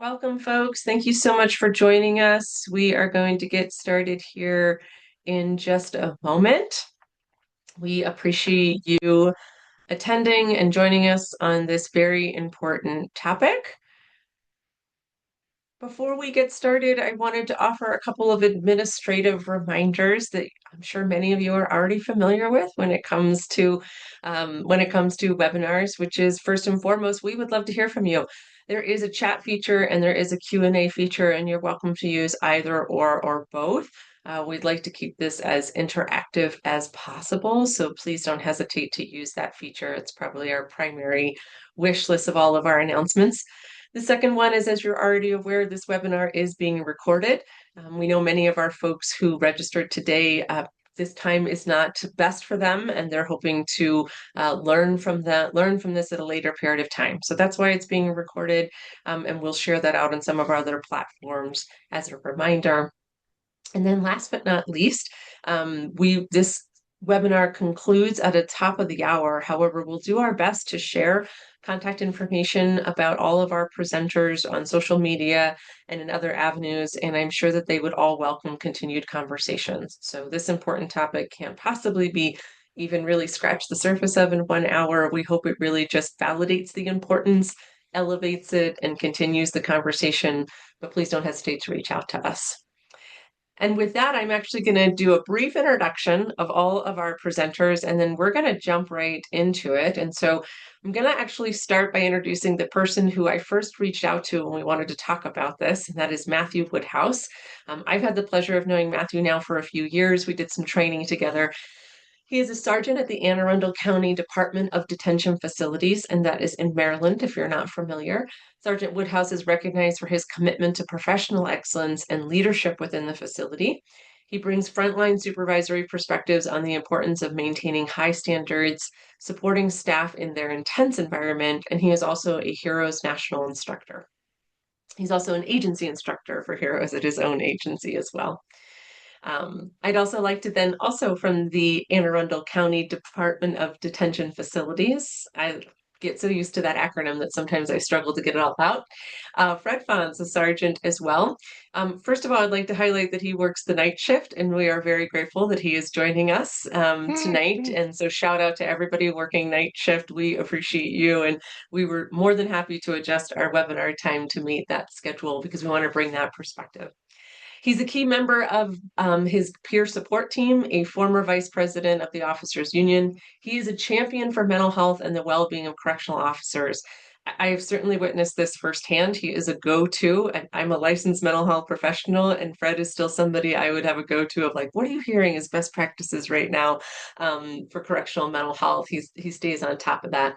Welcome, folks. Thank you so much for joining us. We are going to get started here in just a moment. We appreciate you attending and joining us on this very important topic. Before we get started, I wanted to offer a couple of administrative reminders that I'm sure many of you are already familiar with when it comes to webinars, which is first and foremost, we would love to hear from you. There is a chat feature and there is a Q&A feature, and you're welcome to use either or both. We'd like to keep this as interactive as possible, so please don't hesitate to use that feature. It's probably our primary wish list of all of our announcements. The second one is, as you're already aware, this webinar is being recorded. We know many of our folks who registered today, this time is not best for them, and they're hoping to learn from this at a later period of time. So that's why it's being recorded, and we'll share that out on some of our other platforms as a reminder. And then last but not least, this webinar concludes at the top of the hour. However, we'll do our best to share contact information about all of our presenters on social media and in other avenues, and I'm sure that they would all welcome continued conversations. So this important topic can't possibly be even really scratched the surface of in 1 hour. We hope it really just validates the importance, elevates it, and continues the conversation, but please don't hesitate to reach out to us. And with that, I'm actually going to do a brief introduction of all of our presenters, and then we're going to jump right into it. And so I'm going to actually start by introducing the person who I first reached out to when we wanted to talk about this, and that is Matthew Woodhouse. I've had the pleasure of knowing Matthew now for a few years. We did some training together. He is a sergeant at the Anne Arundel County Department of Detention Facilities, and that is in Maryland, if you're not familiar. Sergeant Woodhouse is recognized for his commitment to professional excellence and leadership within the facility. He brings frontline supervisory perspectives on the importance of maintaining high standards, supporting staff in their intense environment, and he is also a HEROES National Instructor. He's also an agency instructor for HEROES at his own agency as well. I'd also like to then also from the Anne Arundel County Department of Detention Facilities. I get so used to that acronym that sometimes I struggle to get it all out. Fred Fonz, a sergeant as well. First of all, I'd like to highlight that he works the night shift, and we are very grateful that he is joining us tonight. And so shout out to everybody working night shift. We appreciate you, and we were more than happy to adjust our webinar time to meet that schedule because we want to bring that perspective. He's a key member of his peer support team, a former vice president of the Officers Union. He is a champion for mental health and the well-being of correctional officers. I have certainly witnessed this firsthand. He is a go-to, and I'm a licensed mental health professional, and Fred is still somebody I would have a go-to of like, what are you hearing as best practices right now for correctional mental health? He stays on top of that.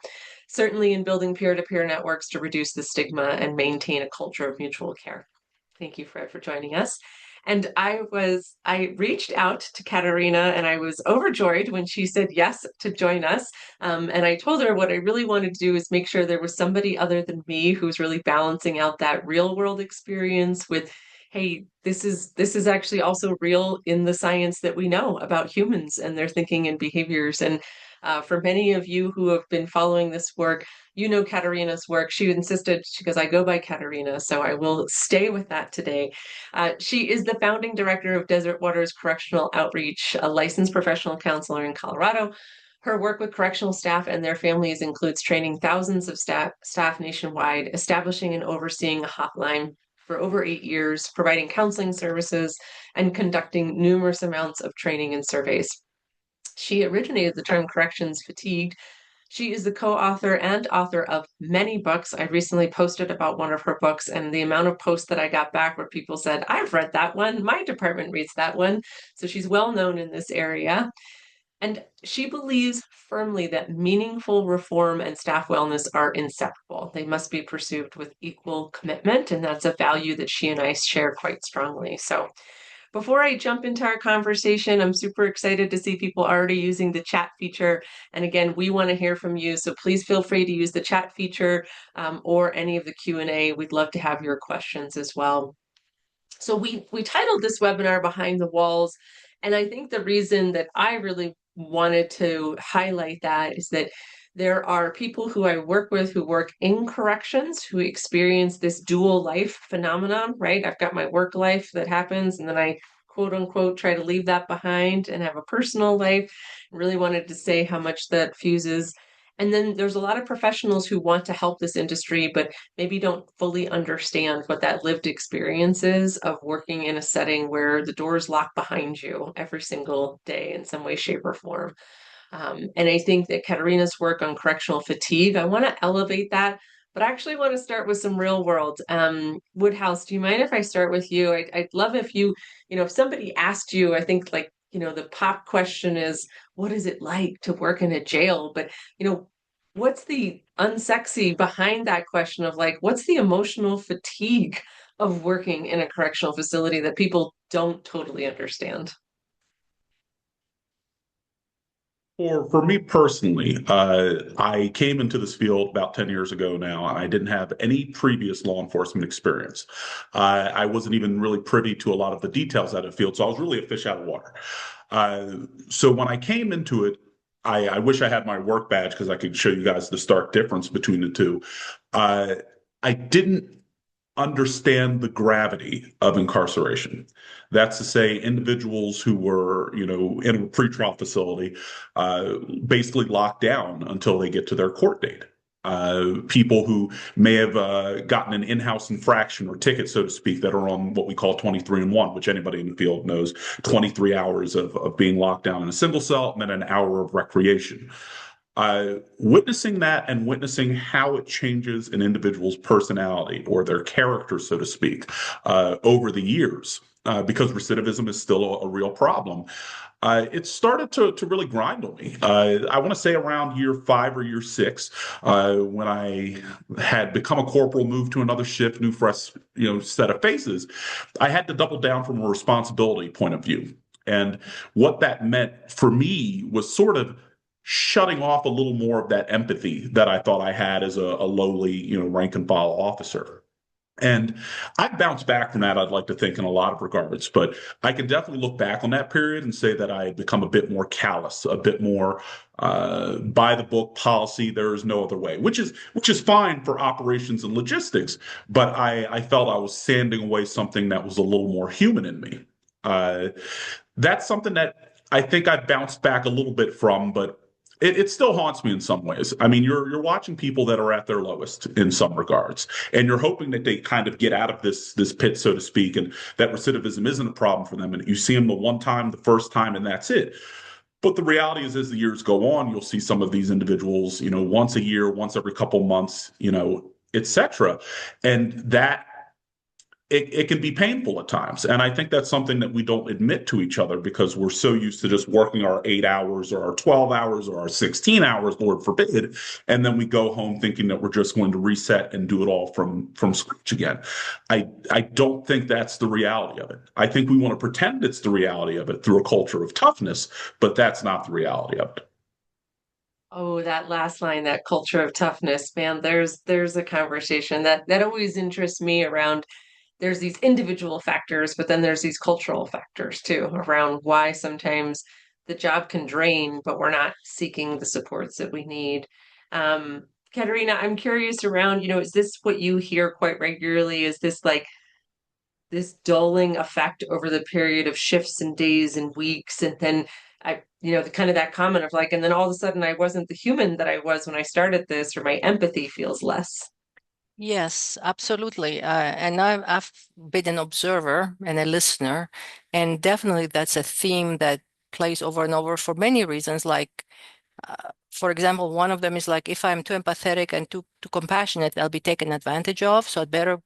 Certainly in building peer-to-peer networks to reduce the stigma and maintain a culture of mutual care. Thank you, Fred, for joining us. And I reached out to Katarina and I was overjoyed when she said yes to join us. And I told her what I really wanted to do is make sure there was somebody other than me who's really balancing out that real world experience with, hey, this is actually also real in the science that we know about humans and their thinking and behaviors. And for many of you who have been following this work, you know Katarina's work. She insisted, because I go by Katarina, so I will stay with that today. She is the founding director of Desert Waters Correctional Outreach, a licensed professional counselor in Colorado. Her work with correctional staff and their families includes training thousands of staff nationwide, establishing and overseeing a hotline for over 8 years, providing counseling services, and conducting numerous amounts of training and surveys. She originated the term corrections fatigued. She is the co-author and author of many books. I recently posted about one of her books, and the amount of posts that I got back where people said, I've read that one, my department reads that one. So she's well known in this area. And she believes firmly that meaningful reform and staff wellness are inseparable. They must be pursued with equal commitment, and that's a value that she and I share quite strongly. So before I jump into our conversation, I'm super excited to see people already using the chat feature. And again, we want to hear from you, so please feel free to use the chat feature or any of the Q&A. We'd love to have your questions as well. So we titled this webinar Behind the Walls, and I think the reason that I really wanted to highlight that is that There are people who I work with who work in corrections who experience this dual life phenomenon, right? I've got my work life that happens, and then I quote unquote try to leave that behind and have a personal life. Really wanted to say how much that fuses. And then there's a lot of professionals who want to help this industry, but maybe don't fully understand what that lived experience is of working in a setting where the doors lock behind you every single day in some way, shape, or form. And I think that Katerina's work on correctional fatigue, I want to elevate that, but I actually want to start with some real world. Woodhouse, do you mind if I start with you? I'd love if you, if somebody asked you, I think like, the pop question is, what is it like to work in a jail? But, what's the unsexy behind that question of like, what's the emotional fatigue of working in a correctional facility that people don't totally understand? For me personally, I came into this field about 10 years ago now, and I didn't have any previous law enforcement experience. I wasn't even really privy to a lot of the details out of the field, so I was really a fish out of water. Uh, so when I came into it, I wish I had my work badge because I could show you guys the stark difference between the two. Uh, I didn't understand the gravity of incarceration. That's to say, individuals who were, in a pretrial facility, basically locked down until they get to their court date. People who may have gotten an in-house infraction or ticket, so to speak, that are on what we call 23 and 1, which anybody in the field knows, 23 hours of being locked down in a single cell and then an hour of recreation. Witnessing that and witnessing how it changes an individual's personality or their character, so to speak, over the years, because recidivism is still a real problem. It started to really grind on me. I want to say around year 5 or year 6, when I had become a corporal, moved to another shift, new fresh, set of faces. I had to double down from a responsibility point of view, and what that meant for me was sort of shutting off a little more of that empathy that I thought I had as a lowly, rank and file officer. And I've bounced back from that, I'd like to think, in a lot of regards. But I can definitely look back on that period and say that I had become a bit more callous, a bit more by the book policy. There is no other way, which is fine for operations and logistics. But I felt I was sanding away something that was a little more human in me. Uh, that's something that I think I bounced back a little bit from, but it still haunts me in some ways. I mean, you're watching people that are at their lowest in some regards, and you're hoping that they kind of get out of this pit, so to speak, and that recidivism isn't a problem for them. And you see them the one time, the first time, and that's it. But the reality is, as the years go on, you'll see some of these individuals, once a year, once every couple months, etc. And that it can be painful at times. And I think that's something that we don't admit to each other because we're so used to just working our 8 hours or our 12 hours or our 16 hours, Lord forbid. And then we go home thinking that we're just going to reset and do it all from scratch again. I don't think that's the reality of it. I think we want to pretend it's the reality of it through a culture of toughness, but that's not the reality of it. Oh, that last line, that culture of toughness, man, there's a conversation that always interests me around there's these individual factors, but then there's these cultural factors too around why sometimes the job can drain, but we're not seeking the supports that we need. Katerina, I'm curious around, is this what you hear quite regularly? Is this like this dulling effect over the period of shifts and days and weeks? And then the kind of that comment of like, and then all of a sudden I wasn't the human that I was when I started this, or my empathy feels less. Yes, absolutely. And I've been an observer and a listener, and definitely that's a theme that plays over and over for many reasons. Like, for example, one of them is like, if I'm too empathetic and too compassionate, I'll be taken advantage of. So I'd better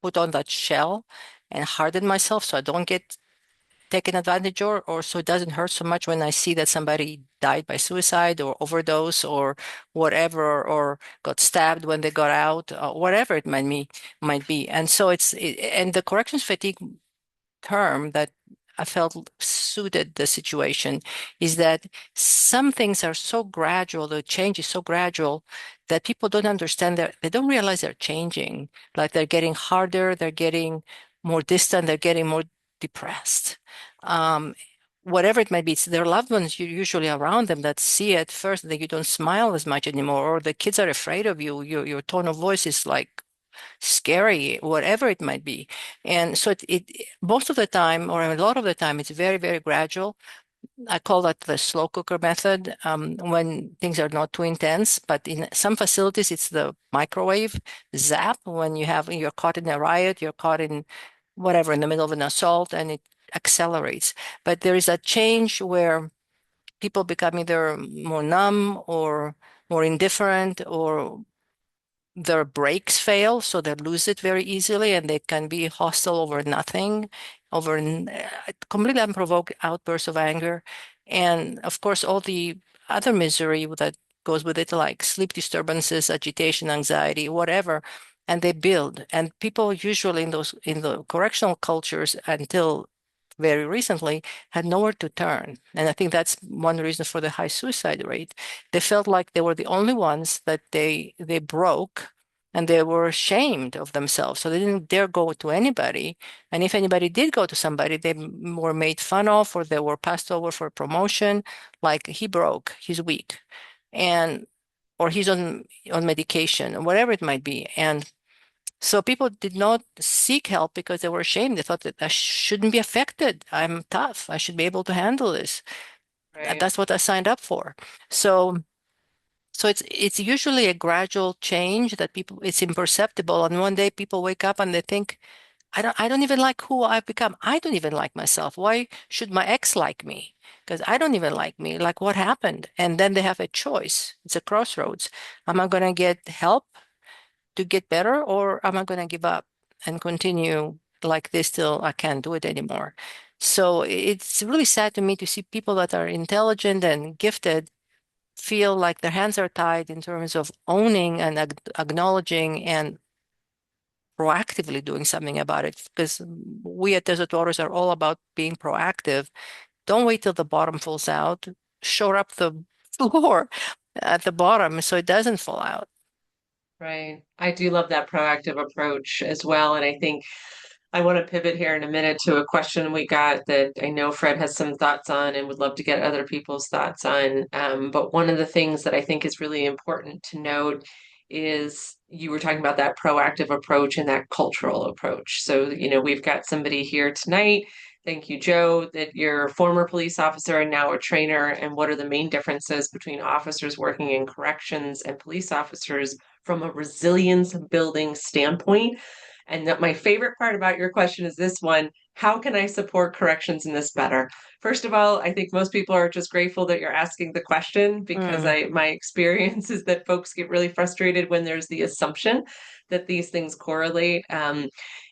put on that shell and harden myself so I don't get taken advantage or so it doesn't hurt so much when I see that somebody died by suicide or overdose or whatever or got stabbed when they got out, whatever it might be. And so and the corrections fatigue term that I felt suited the situation is that some things are so gradual, the change is so gradual that people don't understand that they don't realize they're changing. Like they're getting harder, they're getting more distant, they're getting more depressed. Um, whatever it might be, it's their loved ones you usually around them that see it first that you don't smile as much anymore, or the kids are afraid of you. Your tone of voice is like scary, whatever it might be. And so it most of the time, or a lot of the time, it's very, very gradual. I call that the slow cooker method, when things are not too intense. But in some facilities, it's the microwave zap when you're caught in a riot, you're caught in whatever in the middle of an assault, and it accelerates. But there is a change where people become either more numb or more indifferent, or their brakes fail, so they lose it very easily, and they can be hostile over nothing, over completely unprovoked outbursts of anger. And of course, all the other misery that goes with it, like sleep disturbances, agitation, anxiety, whatever. And they build. And people usually in the correctional cultures until very recently had nowhere to turn. And I think that's one reason for the high suicide rate. They felt like they were the only ones that they broke, and they were ashamed of themselves. So they didn't dare go to anybody. And if anybody did go to somebody, they were made fun of, or they were passed over for promotion, like he broke, he's weak, and or he's on medication, or whatever it might be. And so people did not seek help because they were ashamed. They thought that I shouldn't be affected. I'm tough. I should be able to handle this. Right. That's what I signed up for. So it's usually a gradual change that people it's imperceptible. And one day people wake up and they think, I don't even like who I've become. I don't even like myself. Why should my ex like me? Because I don't even like me. Like, what happened? And then they have a choice. It's a crossroads. Am I going to get help to get better, or am I going to give up and continue like this till I can't do it anymore? So it's really sad to me to see people that are intelligent and gifted feel like their hands are tied in terms of owning and acknowledging and proactively doing something about it. Because we at Desert Waters are all about being proactive. Don't wait till the bottom falls out. Shore up the floor at the bottom so it doesn't fall out. Right. I do love that proactive approach as well. And I think I want to pivot here in a minute to a question we got that I know Fred has some thoughts on and would love to get other people's thoughts on. But one of the things that I think is really important to note is you were talking about that proactive approach and that cultural approach. So, we've got somebody here tonight. Thank you, Joe, that you're a former police officer and now a trainer. And what are the main differences between officers working in corrections and police officers from a resilience building standpoint? And that my favorite part about your question is this one: how can I support corrections in this better? First of all, I think most people are just grateful that you're asking the question, because Mm, my experience is that folks get really frustrated when there's the assumption that these things correlate.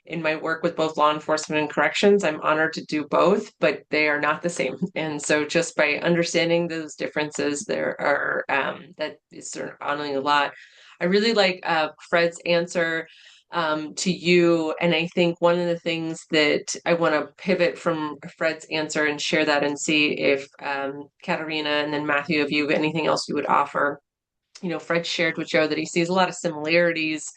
In my work with both law enforcement and corrections, I'm honored to do both, but they are not the same. And so just by understanding those differences, there are that is sort of honoring a lot. I really like Fred's answer to you. And I think one of the things that I want to pivot from Fred's answer and share that and see if Katerina and then Matthew, if you have anything else you would offer. Fred shared with Joe that he sees a lot of similarities,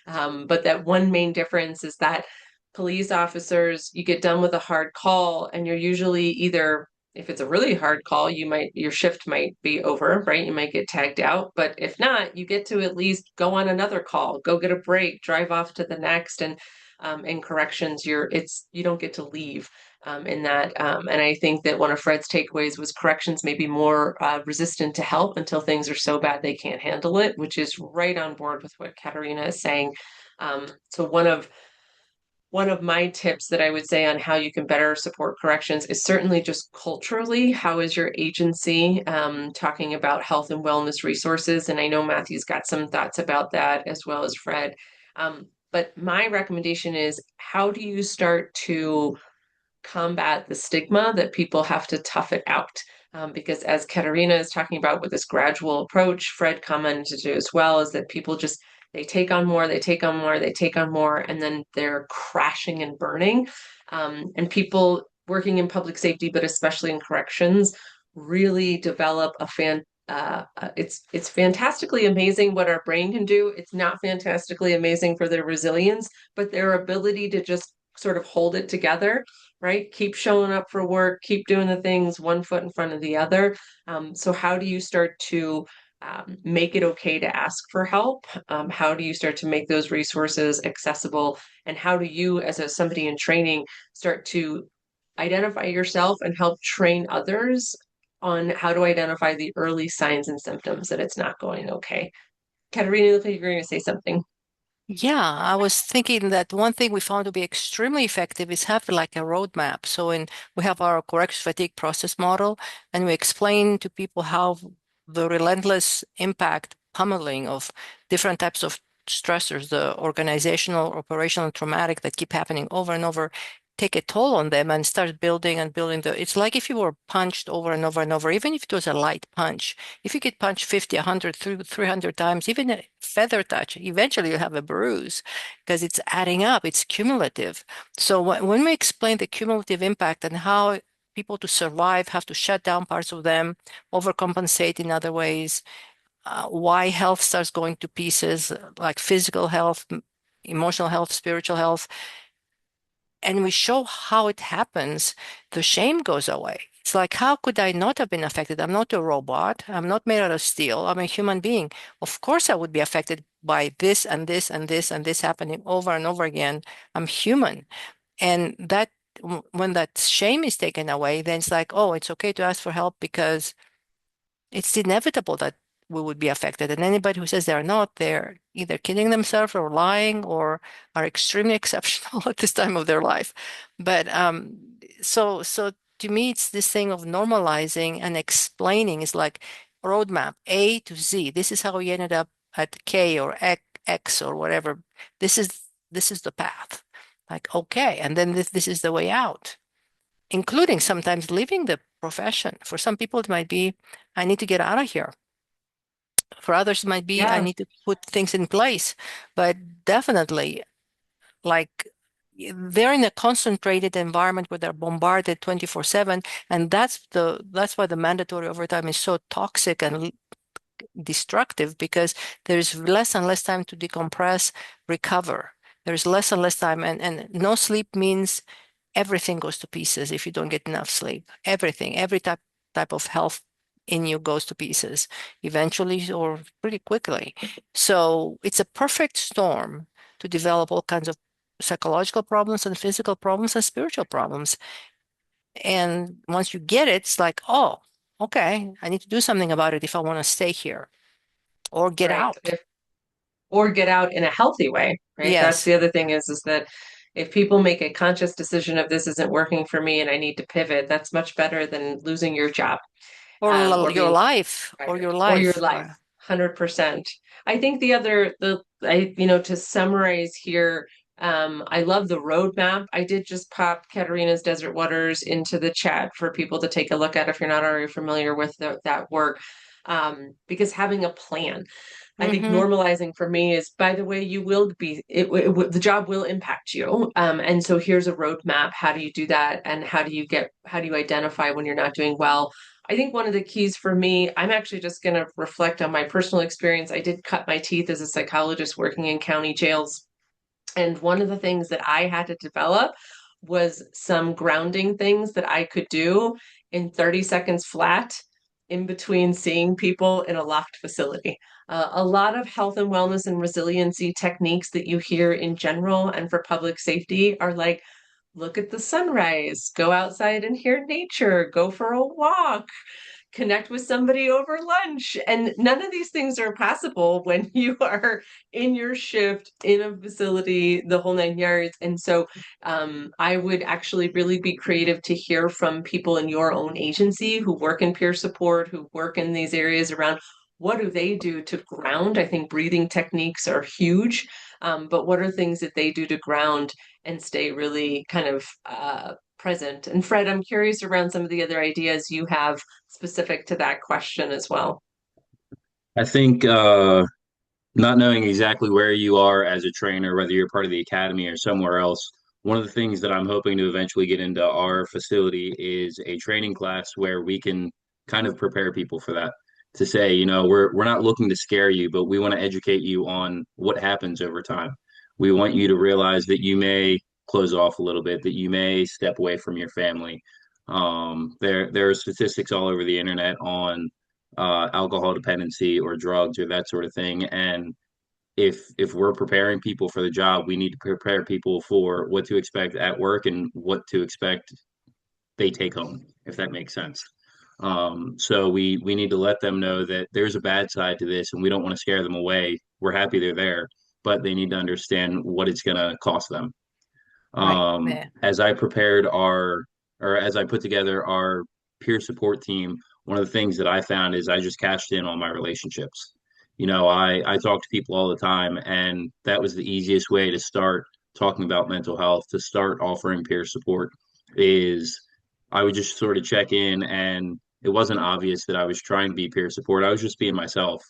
but that one main difference is that police officers, you get done with a hard call and you're usually either, if it's a really hard call, your shift might be over, right? You might get tagged out, but if not, you get to at least go on another call, go get a break, drive off to the next. And in corrections, you don't get to leave in that. And I think that one of Fred's takeaways was corrections may be more resistant to help until things are so bad they can't handle it, which is right on board with what Katerina is saying. So one of my tips that I would say on how you can better support corrections is certainly just culturally. How is your agency talking about health and wellness resources? And I know Matthew's got some thoughts about that as well as Fred. But my recommendation is, how do you start to combat the stigma that people have to tough it out? Because as Katerina is talking about with this gradual approach, Fred commented to as well, is that people just, they take on more, they take on more, they take on more, and then they're crashing and burning. And people working in public safety, but especially in corrections, really develop it's fantastically amazing what our brain can do. It's not fantastically amazing for their resilience, but their ability to just sort of hold it together, right? Keep showing up for work, keep doing the things one foot in front of the other. So how do you start to make it okay to ask for help? How do you start to make those resources accessible? And how do you, as somebody in training, start to identify yourself and help train others on how to identify the early signs and symptoms that it's not going okay? Katerina, you look like you're going to say something. Yeah, I was thinking that one thing we found to be extremely effective is have like a roadmap. So we have our correction fatigue process model, and we explain to people how the relentless impact pummeling of different types of stressors, the organizational, operational, and traumatic that keep happening over and over, take a toll on them and start building and building it's like if you were punched over and over and over, even if it was a light punch. If you get punched 50, 100, 300 times, even a feather touch, eventually you have a bruise because it's adding up, it's cumulative. So when we explain the cumulative impact and how people to survive have to shut down parts of them, overcompensate in other ways, why health starts going to pieces, like physical health, emotional health, spiritual health, and we show how it happens, the shame goes away. It's like, how could I not have been affected? I'm not a robot. I'm not made out of steel. I'm a human being. Of course, I would be affected by this and this and this and this happening over and over again. I'm human. And when that shame is taken away, then it's like, oh, it's okay to ask for help because it's inevitable that we would be affected. And anybody who says they're not, they're either kidding themselves or lying or are extremely exceptional at this time of their life. But so to me, it's this thing of normalizing and explaining is like roadmap A to Z. This is how we ended up at K or X or whatever. This is the path. Like, okay, and then this is the way out, including sometimes leaving the profession. For some people, it might be, I need to get out of here. For others, it might be, I Yeah. need to put things in place. But definitely, like, they're in a concentrated environment where they're bombarded 24/7. And that's why the mandatory overtime is so toxic and destructive because there's less and less time to decompress, recover. There's less and less time, and no sleep means everything goes to pieces if you don't get enough sleep. Everything, every type of health in you goes to pieces eventually or pretty quickly. So it's a perfect storm to develop all kinds of psychological problems and physical problems and spiritual problems. And once you get it, it's like, oh, okay, I need to do something about it if I want to stay here or get Right. out. Or get out in a healthy way, right? That's Yes. the other thing is that if people make a conscious decision of this isn't working for me and I need to pivot, that's much better than losing your job, Or or your being life, or fired your or your life. life. 100%. I think to summarize here, I love the roadmap. I did just pop Katerina's Desert Waters into the chat for people to take a look at if you're not already familiar with that work. Because having a plan, I think Mm-hmm. normalizing for me is, by the way, you will be, the job will impact you. And so here's a roadmap. How do you do that? And how do you identify when you're not doing well? I think one of the keys for me, I'm actually just going to reflect on my personal experience. I did cut my teeth as a psychologist working in county jails. And one of the things that I had to develop was some grounding things that I could do in 30 seconds flat in between seeing people in a locked facility. A lot of health and wellness and resiliency techniques that you hear in general and for public safety are like, look at the sunrise, go outside and hear nature, go for a walk, connect with somebody over lunch. And none of these things are possible when you are in your shift in a facility, the whole 9 yards. And so I would actually really be creative to hear from people in your own agency who work in peer support, who work in these areas around. What do they do to ground? I think breathing techniques are huge, but what are things that they do to ground and stay really kind of present? And Fred, I'm curious around some of the other ideas you have specific to that question as well. I think not knowing exactly where you are as a trainer, whether you're part of the academy or somewhere else, one of the things that I'm hoping to eventually get into our facility is a training class where we can kind of prepare people for that. To say, we're not looking to scare you, but we want to educate you on what happens over time. We want you to realize that you may close off a little bit, that you may step away from your family. There are statistics all over the internet on alcohol dependency or drugs or that sort of thing. And if we're preparing people for the job, we need to prepare people for what to expect at work and what to expect they take home, if that makes sense. So we need to let them know that there's a bad side to this, and we don't want to scare them away. We're happy they're there, but they need to understand what it's going to cost them. Right. Yeah. As I prepared or as I put together our peer support team, one of the things that I found is I just cashed in on my relationships. I talk to people all the time, and that was the easiest way to start talking about mental health, to start offering peer support, is I would just sort of check in, and it wasn't obvious that I was trying to be peer support. I was just being myself.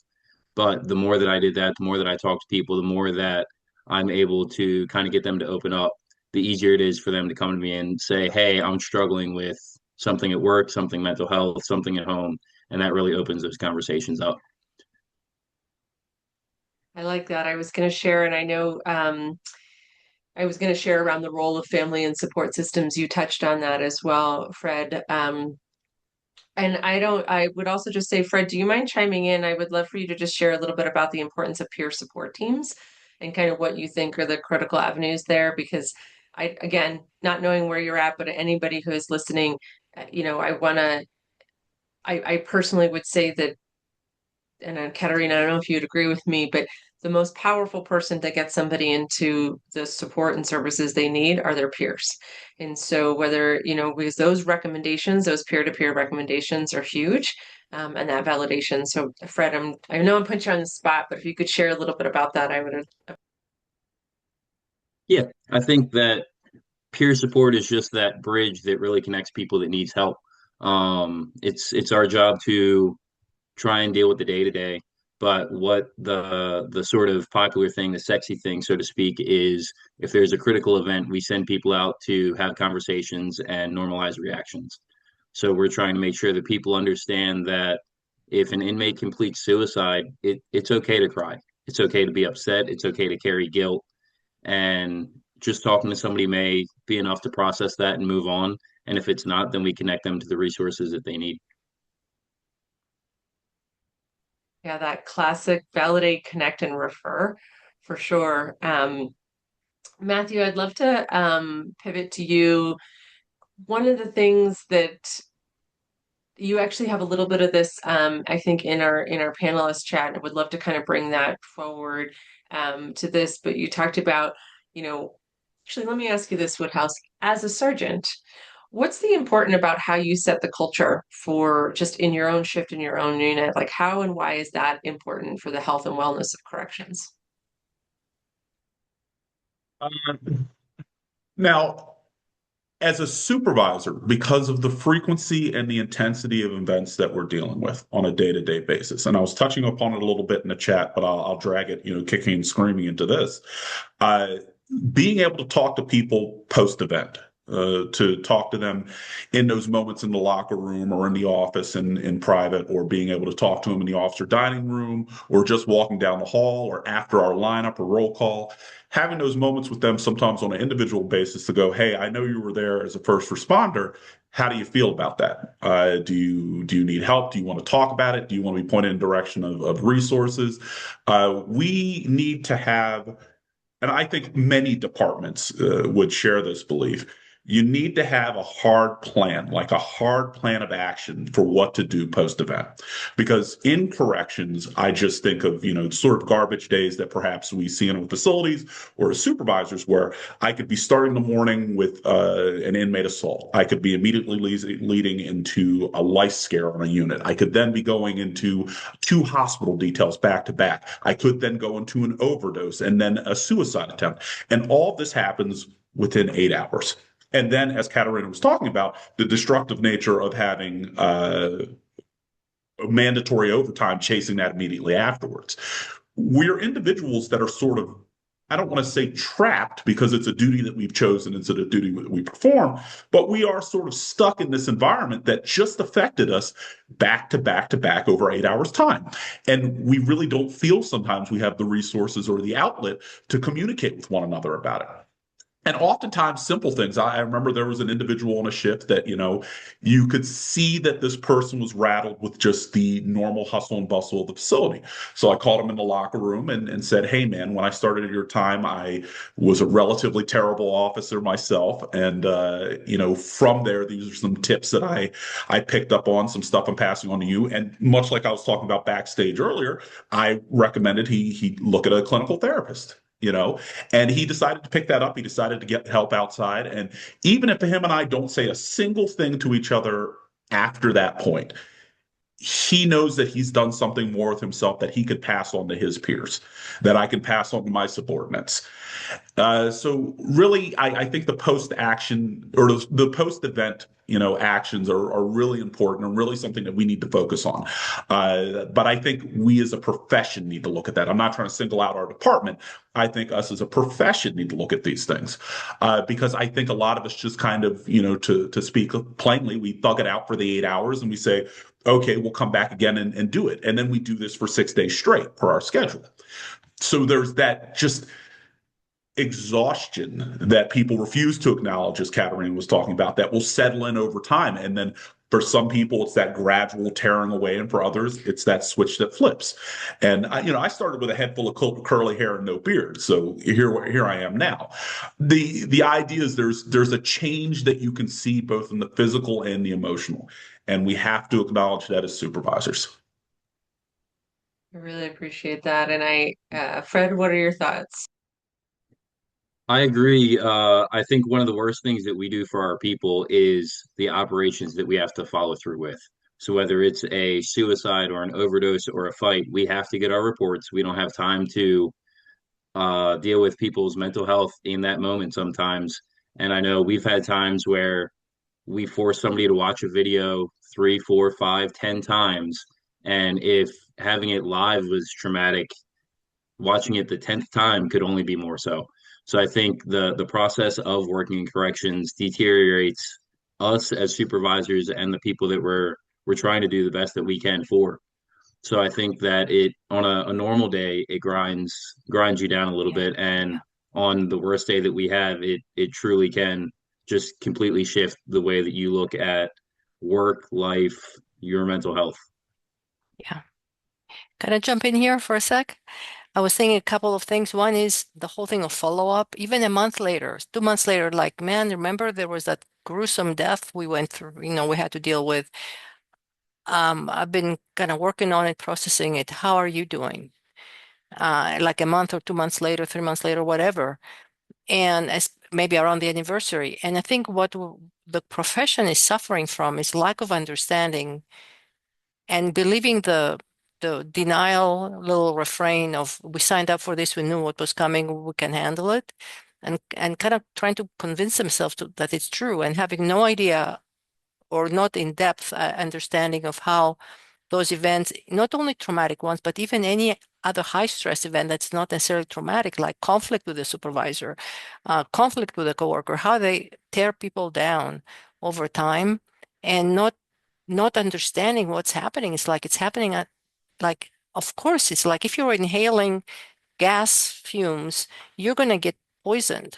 But the more that I did that, the more that I talk to people, the more that I'm able to kind of get them to open up, the easier it is for them to come to me and say, "Hey, I'm struggling with something at work, something mental health, something at home." And that really opens those conversations up. I like that. I was going to share, and I know I was going to share around the role of family and support systems. You touched on that as well, Fred. And I would also just say, Fred, do you mind chiming in? I would love for you to just share a little bit about the importance of peer support teams and kind of what you think are the critical avenues there. Because again, not knowing where you're at, but anybody who is listening, I personally would say that, and Katerina, I don't know if you'd agree with me, but the most powerful person to get somebody into the support and services they need are their peers. And so whether, because those recommendations, those peer-to-peer recommendations are huge, and that validation. So Fred, I know I'm putting you on the spot, but if you could share a little bit about that, I would. Yeah, I think that peer support is just that bridge that really connects people that needs help. It's our job to try and deal with the day to day. But what the sort of popular thing, the sexy thing, so to speak, is if there's a critical event, we send people out to have conversations and normalize reactions. So we're trying to make sure that people understand that if an inmate completes suicide, it's okay to cry. It's okay to be upset. It's okay to carry guilt. And just talking to somebody may be enough to process that and move on. And if it's not, then we connect them to the resources that they need. Yeah, that classic validate, connect, and refer for sure. Matthew, I'd love to pivot to you. One of the things that you actually have a little bit of this, I think, in our panelist chat, and I would love to kind of bring that forward to this. But you talked about, actually, let me ask you this, Woodhouse, as a sergeant, what's the important about how you set the culture for just in your own shift in your own unit? Like, how and why is that important for the health and wellness of corrections? Now, as a supervisor, because of the frequency and the intensity of events that we're dealing with on a day-to-day basis, and I was touching upon it a little bit in the chat, but I'll drag it, kicking and screaming into this. Uh, Being able to talk to people post-event, to talk to them in those moments in the locker room or in the office and in private, or being able to talk to them in the officer dining room or just walking down the hall or after our lineup or roll call, having those moments with them sometimes on an individual basis to go, hey, I know you were there as a first responder. How do you feel about that? Do you need help? Do you want to talk about it? Do you want to be pointed in direction of resources? We need to have, and I think many departments would share this belief. You need to have a hard plan, like a hard plan of action for what to do post event. Because in corrections, I just think of, sort of garbage days that perhaps we see in facilities or as supervisors where I could be starting the morning with an inmate assault. I could be immediately leading into a life scare on a unit. I could then be going into 2 hospital details back to back. I could then go into an overdose and then a suicide attempt. And all this happens within 8 hours. And then, as Katarina was talking about, the destructive nature of having mandatory overtime chasing that immediately afterwards. We're individuals that are sort of, I don't want to say trapped because it's a duty that we've chosen, it's a duty that we perform, but we are sort of stuck in this environment that just affected us back to back to back over 8 hours time. And we really don't feel sometimes we have the resources or the outlet to communicate with one another about it. And oftentimes simple things. I remember there was an individual on a shift that, you could see that this person was rattled with just the normal hustle and bustle of the facility. So I called him in the locker room and said, hey, man, when I started at your time, I was a relatively terrible officer myself. And, from there, these are some tips that I picked up on, some stuff I'm passing on to you. And much like I was talking about backstage earlier, I recommended he look at a clinical therapist. And he decided to pick that up. He decided to get help outside. And even if him and I don't say a single thing to each other after that point, he knows that he's done something more with himself that he could pass on to his peers, that I can pass on to my subordinates. So really, I think the post action or the post event, actions are really important and really something that we need to focus on. But I think we as a profession need to look at that. I'm not trying to single out our department. I think us as a profession need to look at these things because I think a lot of us just kind of, to speak plainly, we thug it out for the 8 hours and we say, okay, we'll come back again and do it. And then we do this for 6 days straight per our schedule. So there's that just exhaustion that people refuse to acknowledge, as Katarina was talking about, that will settle in over time. And then for some people, it's that gradual tearing away, and for others, it's that switch that flips. And I started with a head full of curly hair and no beard, so here I am now. The idea is there's a change that you can see both in the physical and the emotional, and we have to acknowledge that as supervisors. I really appreciate that. And Fred, what are your thoughts? I agree. I think one of the worst things that we do for our people is the operations that we have to follow through with. So whether it's a suicide or an overdose or a fight, we have to get our reports. We don't have time to deal with people's mental health in that moment sometimes. And I know we've had times where we force somebody to watch a video 3, 4, 5, 10 times. And if having it live was traumatic, watching it the 10th time could only be more so. So I think the process of working in corrections deteriorates us as supervisors and the people that we're trying to do the best that we can for. So I think that it on a normal day it grinds you down a little Yeah. bit, and Yeah. on the worst day that we have, it truly can just completely shift the way that you look at work, life, your mental health. Yeah. Can I jump in here for a sec? I was thinking a couple of things. One is the whole thing of follow-up, even a month later, 2 months later, like, man, remember there was that gruesome death we went through, we had to deal with. I've been kind of working on it, processing it. How are you doing? Like a month or 2 months later, 3 months later, whatever. And as maybe around the anniversary. And I think what the profession is suffering from is lack of understanding and believing the denial little refrain of we signed up for this, we knew what was coming, we can handle it, and kind of trying to convince themselves that it's true and having no idea or not in depth understanding of how those events, not only traumatic ones, but even any other high stress event that's not necessarily traumatic, like conflict with a supervisor, conflict with a coworker, how they tear people down over time and not understanding what's happening. It's like it's happening at like, of course, it's like if you're inhaling gas fumes, you're going to get poisoned.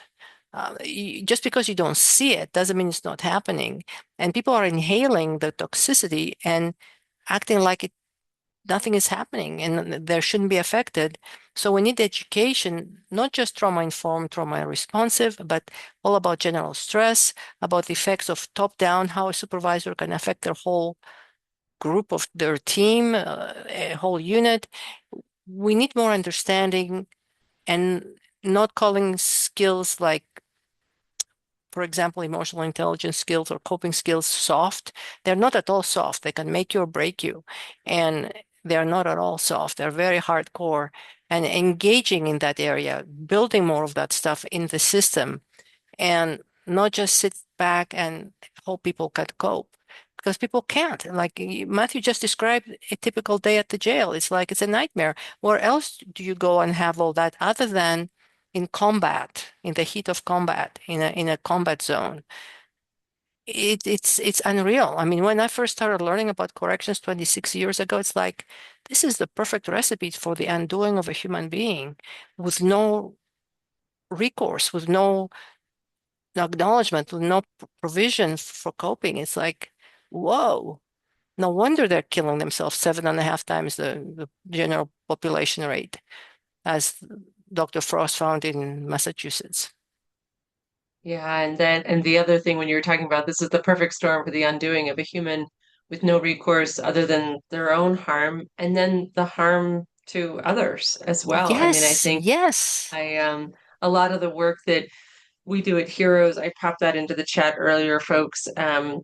Just because you don't see it doesn't mean it's not happening. And people are inhaling the toxicity and acting like nothing is happening and they shouldn't be affected. So we need education, not just trauma informed, trauma responsive, but all about general stress, about the effects of top down, how a supervisor can affect their whole group of their team, a whole unit. We need more understanding and not calling skills like, for example, emotional intelligence skills or coping skills soft. They're not at all soft. They can make you or break you. And they're not at all soft. They're very hardcore. And engaging in that area, building more of that stuff in the system, and not just sit back and hope people can cope because people can't. Like Matthew just described a typical day at the jail. It's like it's a nightmare. Where else do you go and have all that other than in combat, in the heat of combat, in a combat zone? It's unreal. I mean, when I first started learning about corrections 26 years ago, it's like this is the perfect recipe for the undoing of a human being with no recourse, with no acknowledgement, with no provision for coping. It's like, whoa, no wonder they're killing themselves 7.5 times the general population rate, as Dr. Frost found in Massachusetts. Yeah, and the other thing when you were talking about this is the perfect storm for the undoing of a human with no recourse other than their own harm, and then the harm to others as well. I mean, I Yes, think yes. I a lot of the work that we do at Heroes, I popped that into the chat earlier, folks. A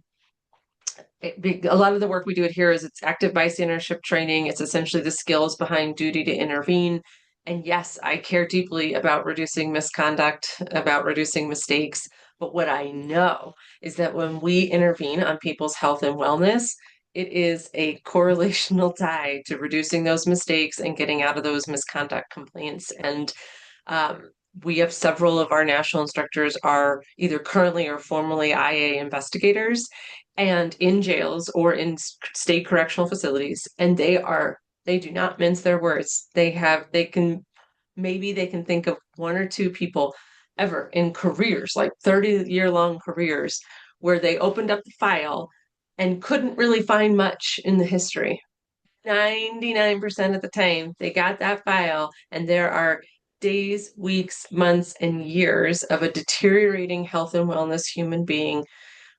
lot of the work we do at Heroes, it's active bystandership training. It's essentially the skills behind duty to intervene. And yes, I care deeply about reducing misconduct, about reducing mistakes. But what I know is that when we intervene on people's health and wellness, it is a correlational tie to reducing those mistakes and getting out of those misconduct complaints. And um, we have several of our national instructors are either currently or formerly IA investigators and in jails or in state correctional facilities. And they do not mince their words. Maybe they can think of one or two people ever in careers, like 30-year long careers, where they opened up the file and couldn't really find much in the history. 99% of the time, they got that file, and there are days, weeks, months, and years of a deteriorating health and wellness human being,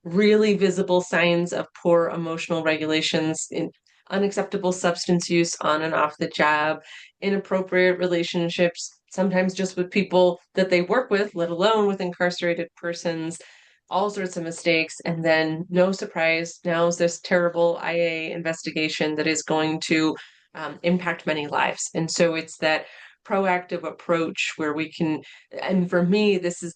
really visible signs of poor emotional regulations, in unacceptable substance use on and off the job, inappropriate relationships, sometimes just with people that they work with, let alone with incarcerated persons, all sorts of mistakes. And then, no surprise, now is this terrible IA investigation that is going to impact many lives. And so it's that proactive approach where we can, and for me, this is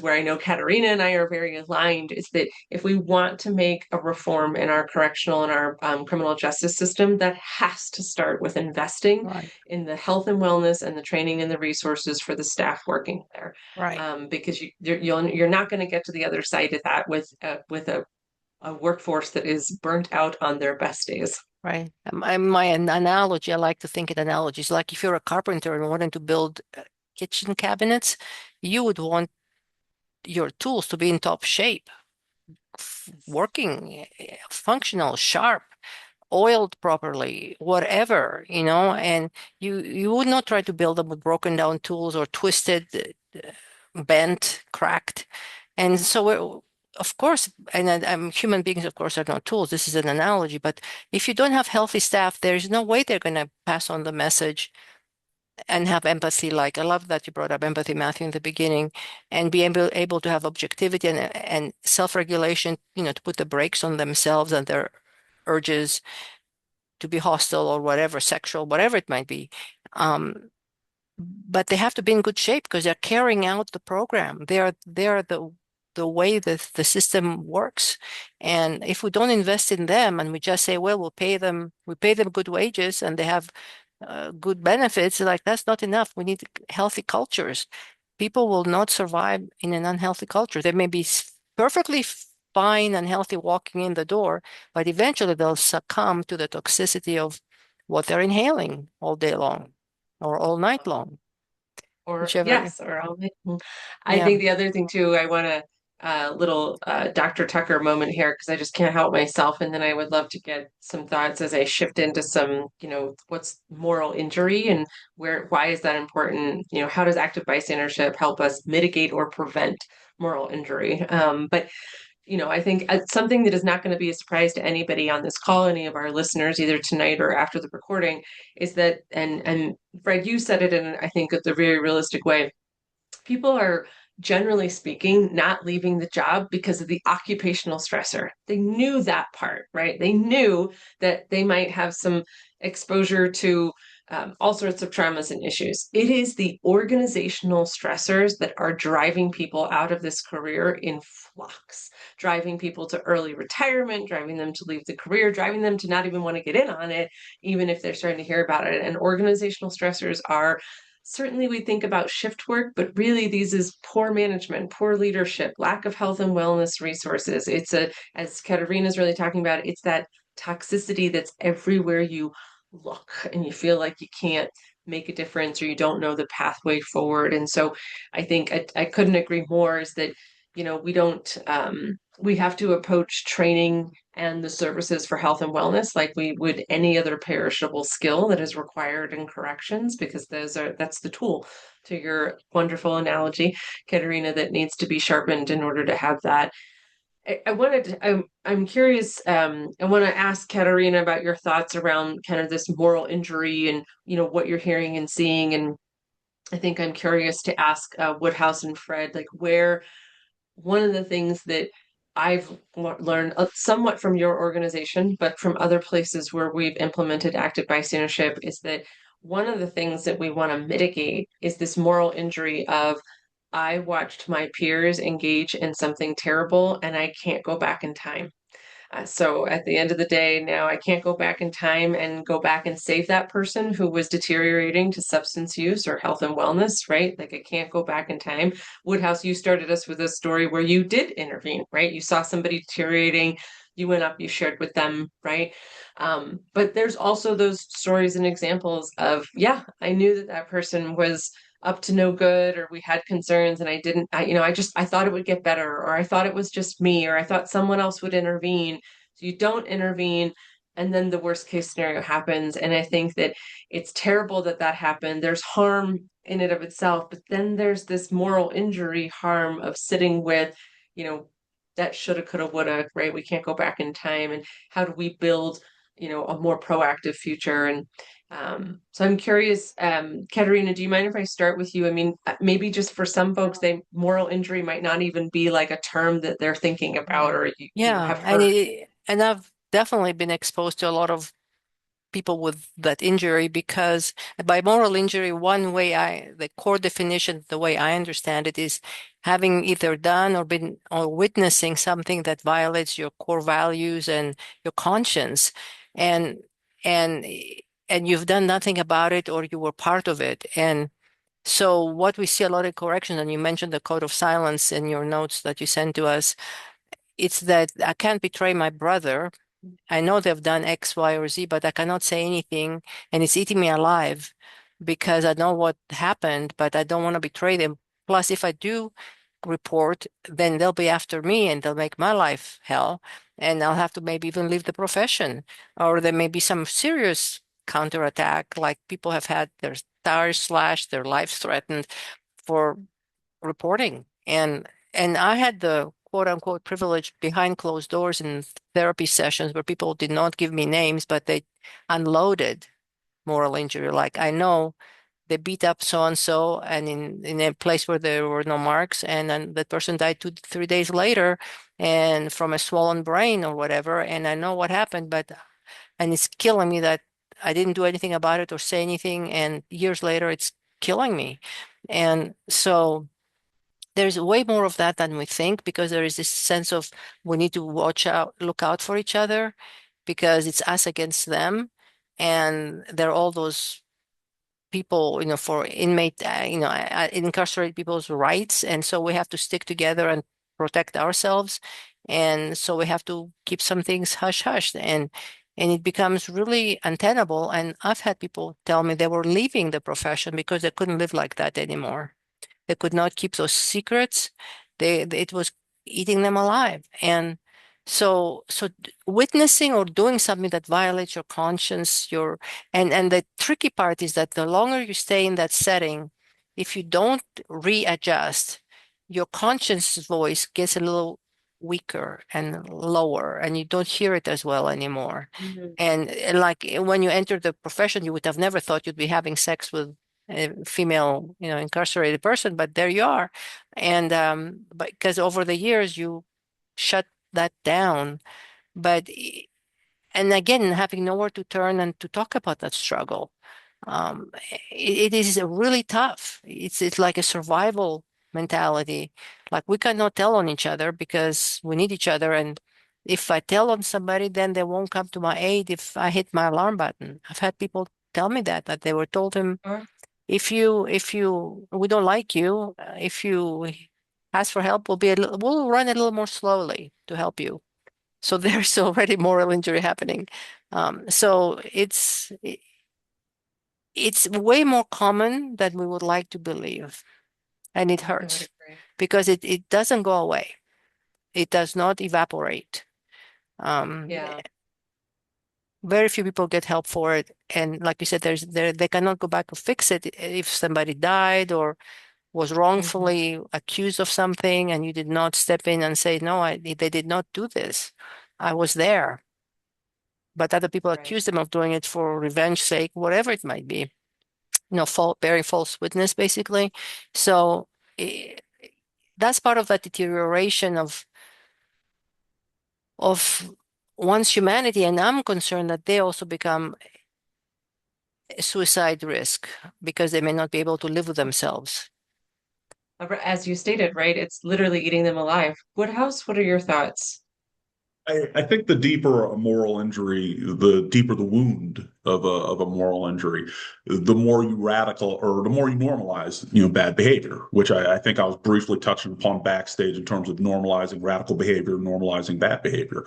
where I know Katerina and I are very aligned, is that if we want to make a reform in our correctional and our criminal justice system, that has to start with investing Right, in the health and wellness and the training and the resources for the staff working there. right, Because you're not going to get to the other side of that with a workforce that is burnt out on their best days. right. My analogy, I like to think in analogies. Like if you're a carpenter and wanting to build kitchen cabinets, you would want your tools to be in top shape, working, functional, sharp, oiled properly, whatever, and you would not try to build them with broken down tools or twisted, bent, cracked. And so of course, and human beings, of course, are not tools. This is an analogy, but if you don't have healthy staff, there's no way they're going to pass on the message and have empathy. Like I love that you brought up empathy, Matthew, in the beginning, and be able to have objectivity and self-regulation, to put the brakes on themselves and their urges to be hostile or whatever, sexual, whatever it might be. But they have to be in good shape because they're carrying out the program. They are the way that the system works. And if we don't invest in them and we just say, well, we pay them good wages and they have good benefits, like that's not enough. We need healthy cultures. People will not survive in an unhealthy culture. They may be perfectly fine and healthy walking in the door, but eventually they'll succumb to the toxicity of what they're inhaling all day long or all night long, Or whichever. yes, or I'll make, I Yeah. think the other thing too, I want to little Dr. Tucker moment here because I just can't help myself. And then I would love to get some thoughts as I shift into some, what's moral injury and why is that important? How does active bystandership help us mitigate or prevent moral injury? But I think something that is not going to be a surprise to anybody on this call, any of our listeners, either tonight or after the recording, is that, and Fred, you said it in, I think, the very realistic way. People are generally speaking not leaving the job because of the occupational stressor. They knew that part, right? They knew that they might have some exposure to all sorts of traumas and issues. It is the organizational stressors that are driving people out of this career in flux, driving people to early retirement, driving them to leave the career, driving them to not even want to get in on it, even if they're starting to hear about it. And organizational stressors are certainly, we think about shift work, but really these is poor management, poor leadership, lack of health and wellness resources. As Katerina's really talking about, it's that toxicity that's everywhere you look and you feel like you can't make a difference or you don't know the pathway forward. And so I think I couldn't agree more is that, we don't, we have to approach training and the services for health and wellness like we would any other perishable skill that is required in corrections, because that's the tool, to your wonderful analogy, Katerina, that needs to be sharpened in order to have that. I'm curious, I want to ask Katerina about your thoughts around kind of this moral injury and, what you're hearing and seeing. And I think I'm curious to ask Woodhouse and Fred, like where one of the things that I've learned somewhat from your organization, but from other places where we've implemented active bystandership, is that one of the things that we want to mitigate is this moral injury of I watched my peers engage in something terrible and I can't go back in time. So at the end of the day, now I can't go back in time and go back and save that person who was deteriorating to substance use or health and wellness, right? Like I can't go back in time. Woodhouse, you started us with a story where you did intervene, right? You saw somebody deteriorating, you went up, you shared with them, right? But there's also those stories and examples of, yeah, I knew that that person was up to no good, or we had concerns and I didn't, I thought it would get better, or I thought it was just me, or I thought someone else would intervene. So you don't intervene, and then the worst case scenario happens. And I think that it's terrible that that happened. There's harm in it of itself, but then there's this moral injury harm of sitting with, you know, that shoulda, coulda, woulda, right? We can't go back in time. And how do we build, a more proactive future? And so I'm curious, Katerina, do you mind if I start with you? I mean, maybe just for some folks, moral injury might not even be like a term that they're thinking about or Yeah, have heard. and I've definitely been exposed to a lot of people with that injury, because by moral injury, the core definition, the way I understand it, is having either done or been or witnessing something that violates your core values and your conscience, and and and you've done nothing about it, or you were part of it. And so what we see a lot of correction, and you mentioned the code of silence in your notes that you sent to us, it's that I can't betray my brother. I know they've done X, Y, or Z, but I cannot say anything, and it's eating me alive because I know what happened, but I don't want to betray them. Plus, if I do report, then they'll be after me and they'll make my life hell, and I'll have to maybe even leave the profession, or there may be some serious counterattack, like people have had their tires slashed, their lives threatened for reporting. And I had the quote unquote privilege behind closed doors in therapy sessions where people did not give me names, but they unloaded moral injury. Like, I know they beat up so and so, and in a place where there were no marks, and then that person died 2 3 days later, and from a swollen brain or whatever. And I know what happened, and it's killing me that I didn't do anything about it or say anything, and years later it's killing me. And so there's way more of that than we think, because there is this sense of we need to look out for each other, because it's us against them. And there are all those people, for inmate, incarcerated people's rights. And so we have to stick together and protect ourselves. And so we have to keep some things hush hush. And it becomes really untenable. And I've had people tell me they were leaving the profession because they couldn't live like that anymore. They could not keep those secrets. It was eating them alive. And so witnessing or doing something that violates your conscience, and the tricky part is that the longer you stay in that setting, if you don't readjust, your conscience voice gets a little weaker and lower, and you don't hear it as well anymore. Mhm. And like when you enter the profession, you would have never thought you'd be having sex with a female, incarcerated person, but there you are. And but because over the years you shut that down, but and again, having nowhere to turn and to talk about that struggle, it is really tough. It's like a survival mentality. Like, we cannot tell on each other because we need each other, and if I tell on somebody, then they won't come to my aid if I hit my alarm button. I've had people tell me that they were told him, Sure. if you we don't like you, if you ask for help, we'll run a little more slowly to help you. So there's already moral injury happening. So it's way more common than we would like to believe. And it I would hurts agree. because it doesn't go away. It does not evaporate. Um, Yeah. Very few people get help for it. And like you said, they cannot go back to fix it if somebody died or was Mhm. wrongfully accused of something and you did not step in and say, no, they did not do this. I was there. But other people Right. accuse them of doing it for revenge sake, whatever it might be. Bearing false witness, basically. So eh, that's part of that deterioration of one's humanity. And I'm concerned that they also become a suicide risk because they may not be able to live with themselves. As you stated, right? It's literally eating them alive. Woodhouse, what are your thoughts? I think the deeper a moral injury, the deeper the wound of a moral injury, the more you radical or the more you normalize, bad behavior, which I think I was briefly touching upon backstage in terms of normalizing radical behavior, normalizing bad behavior.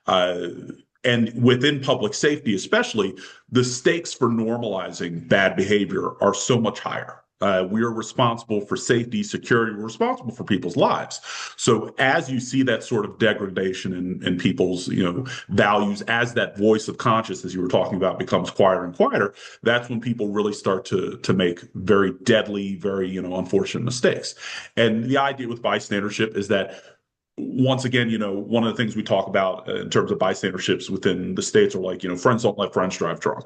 Uh, and within public safety, especially, the stakes for normalizing bad behavior are so much higher. We are responsible for safety, security. We're responsible for people's lives. So as you see that sort of degradation in people's, values, as that voice of conscience, as you were talking about, becomes quieter and quieter, that's when people really start to make very deadly, very, unfortunate mistakes. And the idea with bystandership is that once again, one of the things we talk about in terms of bystanderships within the states are like, friends don't let friends drive drunk.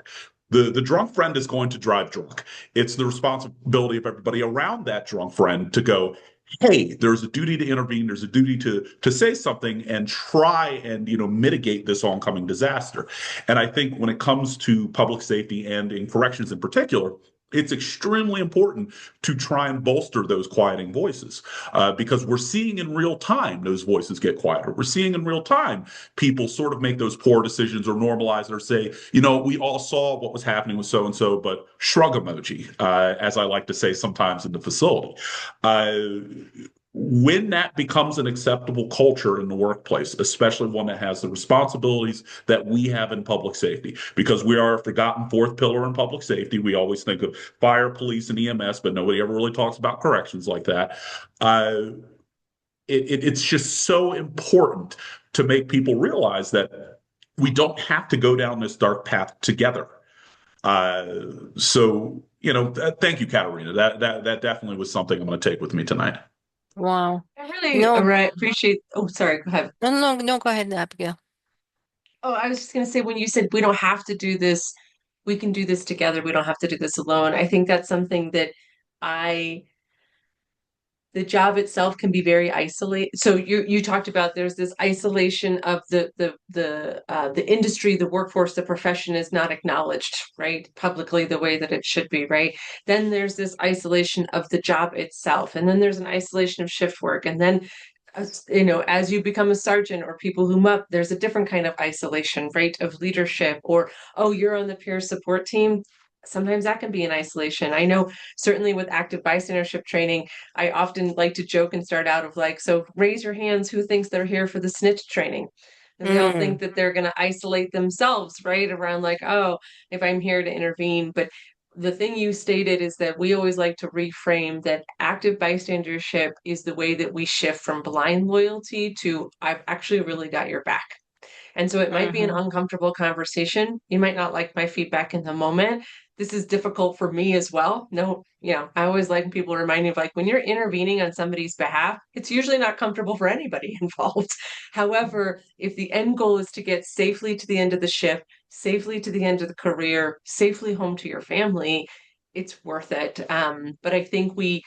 The drunk friend is going to drive drunk. It's the responsibility of everybody around that drunk friend to go, hey, there's a duty to intervene. There's a duty to say something and try and mitigate this oncoming disaster. And I think when it comes to public safety and in corrections in particular, it's extremely important to try and bolster those quieting voices because we're seeing in real time those voices get quieter. We're seeing in real time people sort of make those poor decisions or normalize or say, we all saw what was happening with so and so, but shrug emoji, as I like to say sometimes in the facility. Uh, when that becomes an acceptable culture in the workplace, especially one that has the responsibilities that we have in public safety, because we are a forgotten fourth pillar in public safety. We always think of fire, police, and EMS, but nobody ever really talks about corrections like that. Uh, it's just so important to make people realize that we don't have to go down this dark path together. So, thank you, Katarina. That definitely was something I'm going to take with me tonight. Wow. I really No, appreciate. Oh, sorry. Go ahead. no, no, no, go ahead, Abigail. Oh, I was just going to say when you said we don't have to do this, we can do this together. We don't have to do this alone. I think that's something that I the job itself can be very isolated. So you talked about there's this isolation of the industry, the workforce, the profession is not acknowledged, right, publicly the way that it should be, right? Then there's this isolation of the job itself, and then there's an isolation of shift work, and then as you become a sergeant or people who up, there's a different kind of isolation, right, of leadership, or, oh, you're on the peer support team. Sometimes that can be an isolation. I know certainly with active bystandership training, I often like to joke and start out of like, so raise your hands who thinks they're here for the snitch training. And they all think Mm, that they're going to isolate themselves, right? Around like, oh, if I'm here to intervene. But the thing you stated is that we always like to reframe that active bystandership is the way that we shift from blind loyalty to I've actually really got your back. And so it might be an hmm. uncomfortable conversation. You might not like my feedback in the moment. This is difficult for me as well. No, I always like when people remind me of like when you're intervening on somebody's behalf, it's usually not comfortable for anybody involved. However, if the end goal is to get safely to the end of the shift, safely to the end of the career, safely home to your family, it's worth it. But I think we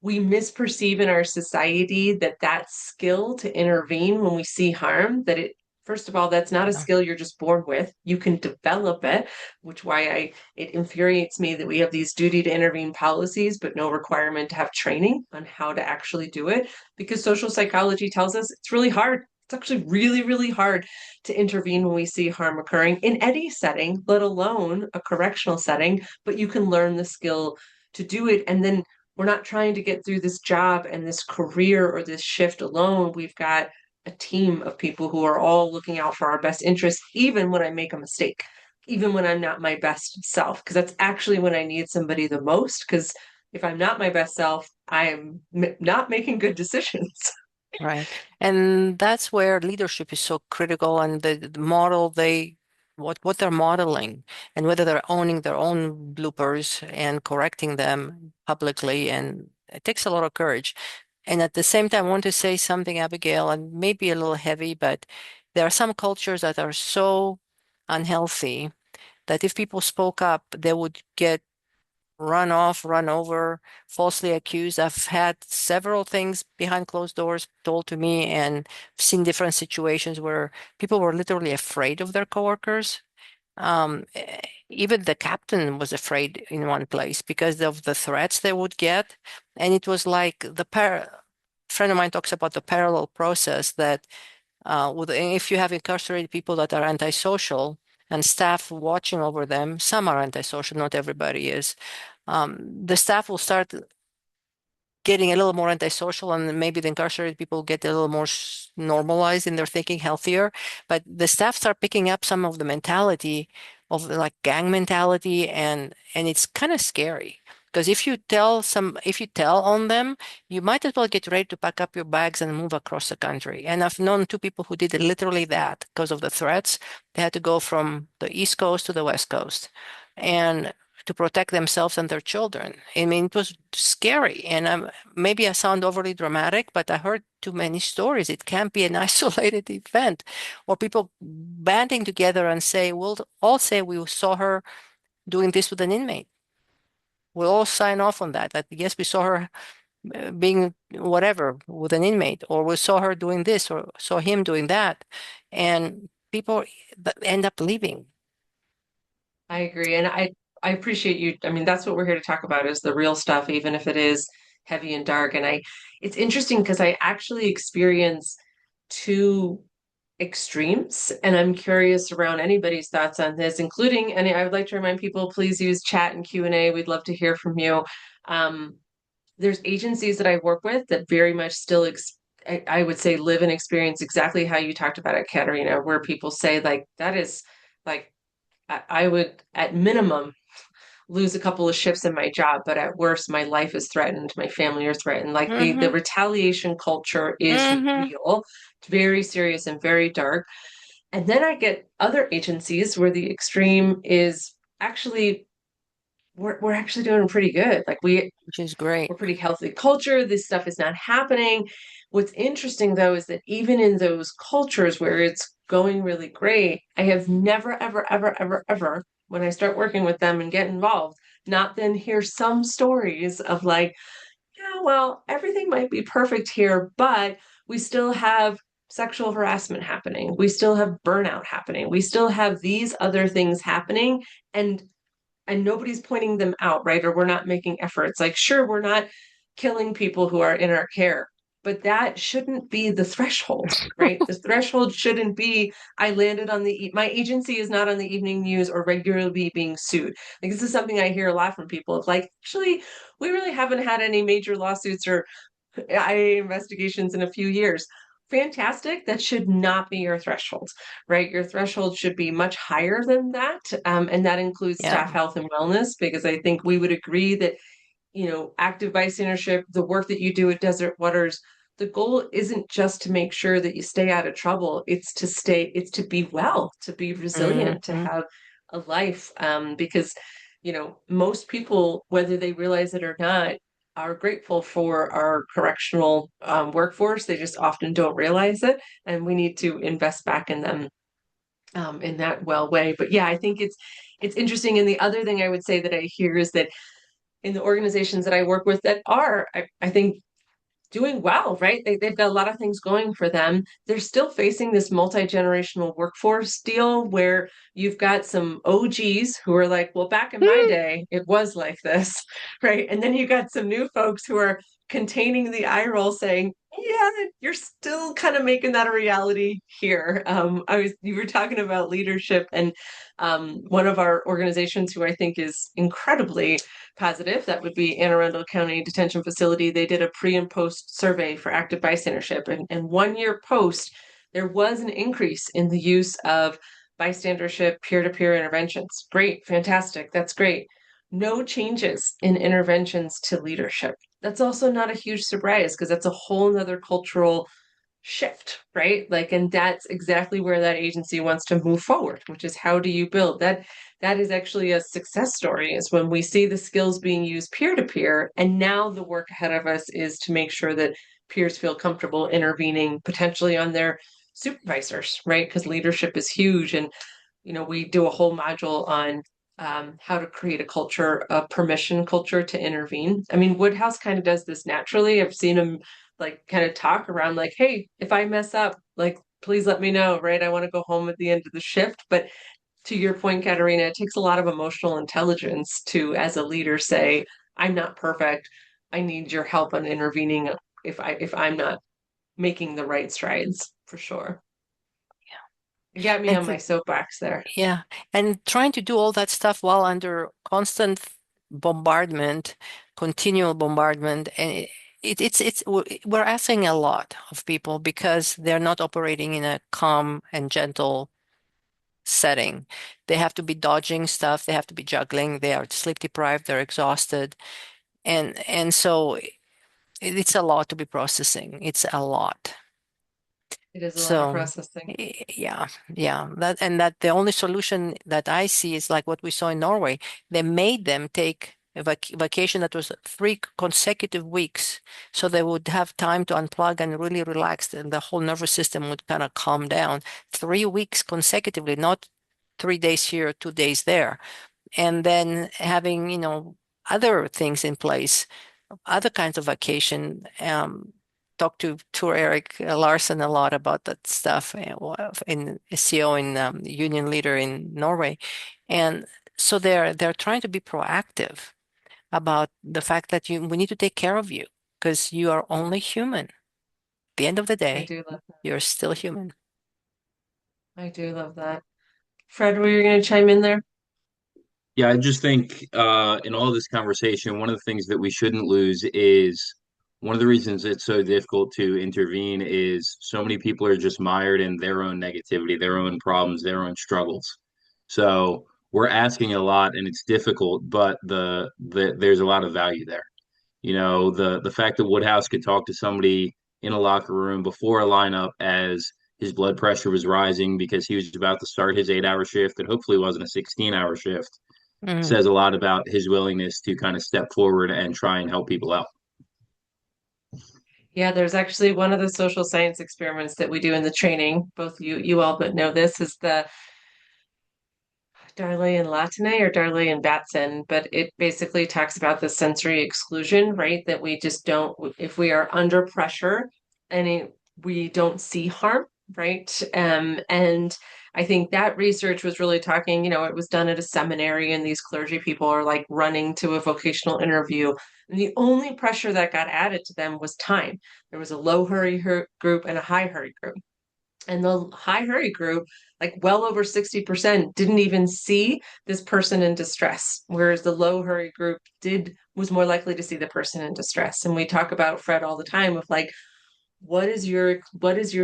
misperceive in our society that skill to intervene when we see harm, that it first of all, that's not a Yeah. skill you're just born with. You can develop it, which why it infuriates me that we have these duty to intervene policies, but no requirement to have training on how to actually do it. Because social psychology tells us it's really hard. It's actually really, really hard to intervene when we see harm occurring in any setting, let alone a correctional setting, but you can learn the skill to do it. And then we're not trying to get through this job and this career or this shift alone. We've got a team of people who are all looking out for our best interests, even when I make a mistake. even when I'm not my best self, because that's actually when I need somebody the most. Because if I'm not my best self, I'm not making good decisions. Right. And that's where leadership is so critical, and the model what they're modeling, and whether they're owning their own bloopers and correcting them publicly. And it takes a lot of courage. And at the same time, I want to say something, Abigail, and maybe a little heavy, but there are some cultures that are so unhealthy that if people spoke up, they would get run off, run over, falsely accused. I've had several things behind closed doors told to me, and seen different situations where people were literally afraid of their coworkers. Even the captain was afraid in one place because of the threats they would get. And it was like friend of mine talks about the parallel process that if you have incarcerated people that are antisocial and staff watching over them, some are antisocial, not everybody is. The staff will start getting a little more antisocial, and maybe the incarcerated people get a little more normalized in their thinking, healthier. But the staff start picking up some of the mentality of like gang mentality, and it's kind of scary. Because if you tell on them, you might as well get ready to pack up your bags and move across the country. And I've known two people who did literally that because of the threats. They had to go from the East Coast to the West Coast. And to protect themselves and their children. I mean, it was scary. And maybe I sound overly dramatic, but I heard too many stories. It can't be an isolated event, or people banding together and say, we'll all say we saw her doing this with an inmate. We'll all sign off on that. That yes, we saw her being whatever with an inmate, or we saw her doing this, or saw him doing that. And people end up leaving. I agree. And I appreciate you. I mean, that's what we're here to talk about is the real stuff, even if it is heavy and dark. And it's interesting because I actually experience two extremes, and I'm curious around anybody's thoughts on this, including, and I would like to remind people, please use chat and Q&A. We'd love to hear from you. Um, there's agencies that I work with that very much still I would say live and experience exactly how you talked about it, Katerina, where people say like that is like I would at minimum lose a couple of shifts in my job, but at worst, my life is threatened, my family are threatened. Like the Mm-hmm. retaliation culture is Mm-hmm. real. It's very serious and very dark. And then I get other agencies where the extreme is actually we're actually doing pretty good. Like Which is great. we're pretty healthy culture. This stuff is not happening. What's interesting though is that even in those cultures where it's going really great, I have never, ever, ever, ever, ever, when I start working with them and get involved, not then hear some stories of like, yeah, well, everything might be perfect here, but we still have sexual harassment happening. We still have burnout happening. We still have these other things happening. And nobody's pointing them out, right? Or we're not making efforts. Like, sure, we're not killing people who are in our care, but that shouldn't be the threshold, right? The threshold shouldn't be I landed on my agency is not on the evening news or regularly being sued. Like this is something I hear a lot from people of like, actually, we really haven't had any major lawsuits or IA investigations in a few years. Fantastic. That should not be your threshold, right? Your threshold should be much higher than that. And that includes Yeah. staff health and wellness, because I think we would agree that, active bystanders, the work that you do at Desert Waters, the goal isn't just to make sure that you stay out of trouble. It's to be well, to be resilient, to Mm-hmm. have a life. Because, most people, whether they realize it or not, are grateful for our correctional workforce. They just often don't realize it, and we need to invest back in them in that well way. But yeah, I think it's interesting. And the other thing I would say that I hear is that in the organizations that I work with that are, I think, doing well, right? They've got a lot of things going for them. They're still facing this multi-generational workforce deal where you've got some OGs who are like, well, back in my day, it was like this, right? And then you got some new folks who are containing the eye roll saying, yeah, you're still kind of making that a reality here. You were talking about leadership, and one of our organizations who I think is incredibly positive, that would be Anne Arundel County Detention Facility. They did a pre and post survey for active bystandership. And 1 year post, there was an increase in the use of bystandership, peer-to-peer interventions. Great, fantastic, that's great. No changes in interventions to leadership. That's also not a huge surprise because that's a whole nother cultural shift, right? Like, and that's exactly where that agency wants to move forward, which is how do you build that? That is actually a success story, is when we see the skills being used peer to peer, and now the work ahead of us is to make sure that peers feel comfortable intervening potentially on their supervisors, right? Because leadership is huge. And we do a whole module on how to create a culture, a permission culture to intervene. I mean, Woodhouse kind of does this naturally. I've seen him like kind of talk around like, hey, if I mess up, like, please let me know, right? I want to go home at the end of the shift. But to your point, Katerina, it takes a lot of emotional intelligence to, as a leader, say, I'm not perfect. I need your help on intervening if I'm not making the right strides, for sure. You got me And on my soapbox there. yeah, and trying to do all that stuff while under constant bombardment, continual bombardment, and we're asking a lot of people because they're not operating in a calm and gentle setting. They have to be dodging stuff, they have to be juggling, they are sleep deprived, they're exhausted, and so it's a lot to be processing. It's a lot. It is a lot of So, processing. yeah, yeah, that the only solution that I see is like what we saw in Norway. They made them take a vacation that was 3 consecutive weeks, so they would have time to unplug and really relax, and the whole nervous system would kind of calm down. 3 weeks consecutively, not 3 days here, 2 days there, and then having, other things in place, other kinds of vacation. Talked to Tour Eric Larson a lot about that stuff in SEO and union leader in Norway, and so they're trying to be proactive about the fact that we need to take care of you because you are only human. At the end of the I day, do love you're still human. that. I do love that. Fred, were you going to chime in there? Yeah, I just think in all this conversation, one of the things that we shouldn't lose is one of the reasons it's so difficult to intervene is so many people are just mired in their own negativity, their own problems, their own struggles. So we're asking a lot and it's difficult, but there's a lot of value there. The fact that Woodhouse could talk to somebody in a locker room before a lineup as his blood pressure was rising because he was about to start his 8-hour shift and hopefully wasn't a 16-hour shift Mm. says a lot about his willingness to kind of step forward and try and help people out. Yeah, there's actually one of the social science experiments that we do in the training. Both you all but know this is the Darley and Latine or Darley and Batson, but it basically talks about the sensory exclusion, right? That we just don't, if we are under pressure and we don't see harm, right? And I think that research was really talking, it was done at a seminary and these clergy people are like running to a vocational interview. And the only pressure that got added to them was time. There was a low hurry group and a high hurry group. And the high hurry group, like well over 60%, didn't even see this person in distress, whereas the low hurry group was more likely to see the person in distress. And we talk about Fred all the time of like, what is your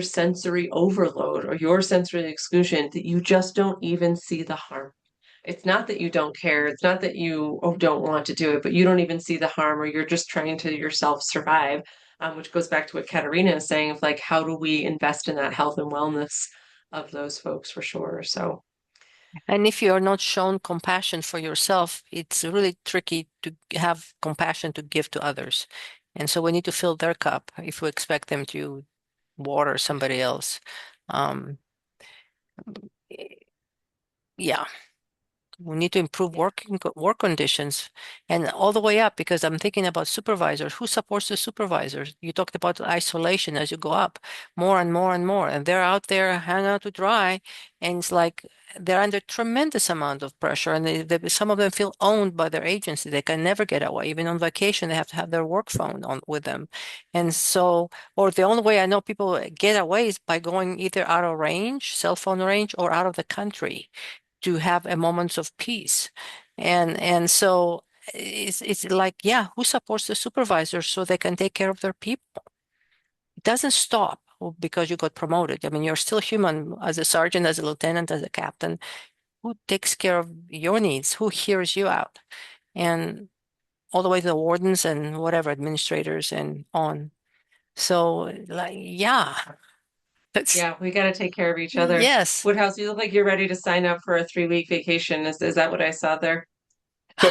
sensory overload or your sensory exclusion that you just don't even see the harm? It's not that you don't care. It's not that you don't want to do it, but you don't even see the harm, or you're just trying to yourself survive, which goes back to what Katerina is saying of like, how do we invest in that health and wellness of those folks for sure? So, And if you are not shown compassion for yourself, it's really tricky to have compassion to give to others. And so we need to fill their cup if we expect them to water somebody else. Um, yeah, we need to improve yeah, work conditions and all the way up because I'm thinking about supervisors. Who supports the supervisors? You talked about isolation as you go up more and more and more, and they're out there hanging out to dry, and it's like they're under tremendous amount of pressure, and some of them feel owned by their agency. They can never get away. Even on vacation, they have to have their work phone on with them, and so, or the only way I know people get away is by going either out of range, cell phone range, or out of the country to have a moments of peace. And so it's like, yeah, who supports the supervisors so they can take care of their people? It doesn't stop. because you got promoted. I mean, you're still human as a sergeant, as a lieutenant, as a captain. Who takes care of your needs? Who hears you out? And all the way to the wardens and whatever administrators and on. So, like, yeah, that's Yeah, we got to take care of each other. yes. Woodhouse, you look like you're ready to sign up for a 3-week vacation. Is that what I saw there? So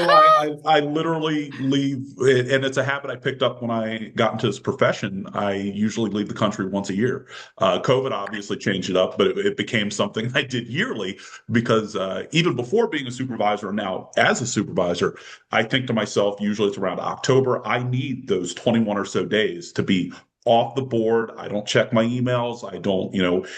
I literally leave, and it's a habit I picked up when I got into this profession. I usually leave the country once a year. COVID obviously changed it up, but it became something I did yearly because even before being a supervisor and now as a supervisor, I think to myself, usually it's around October, I need those 21 or so days to be off the board. I don't check my emails. I don't, the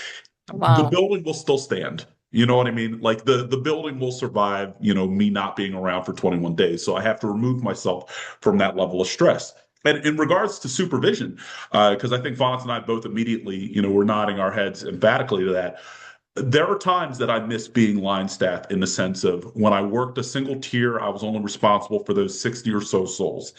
Wow. building will still stand. You know what I mean? Like the building will survive, me not being around for 21 days. So I have to remove myself from that level of stress. And in regards to supervision, because I think Fonz and I both immediately, we're nodding our heads emphatically to that. There are times that I miss being line staff in the sense of when I worked a single tier, I was only responsible for those 60 or so souls.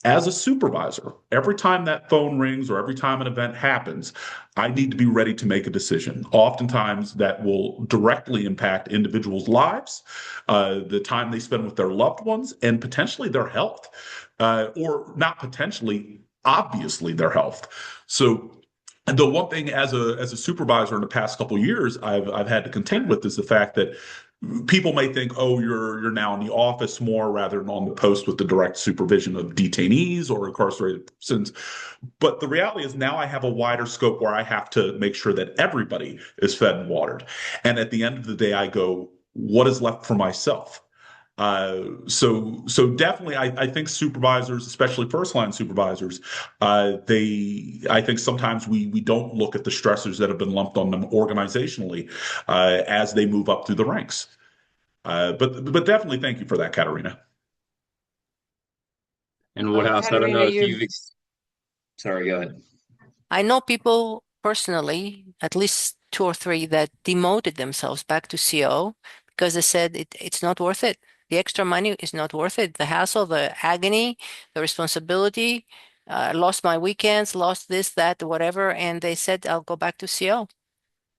As a supervisor, every time that phone rings or every time an event happens, I need to be ready to make a decision. Oftentimes, that will directly impact individuals' lives, the time they spend with their loved ones, and potentially their health, or not potentially, obviously their health. So, the one thing as a supervisor in the past couple of years, I've had to contend with is the fact that people may think, oh, you're now in the office more rather than on the post with the direct supervision of detainees or incarcerated persons. But the reality is now I have a wider scope where I have to make sure that everybody is fed and watered. And at the end of the day, I go, what is left for myself? So definitely, I think supervisors, especially first line supervisors, I think sometimes we don't look at the stressors that have been lumped on them organizationally as they move up through the ranks. But definitely thank you for that, Katarina. And Well, Woodhouse, I don't Katerina, know if you've sorry, go ahead. I know people personally, at least two or three, that demoted themselves back to CO because they said it's not worth it. The extra money is not worth it. The hassle, the agony, the responsibility, lost my weekends, lost this, that, whatever. And they said, I'll go back to CO.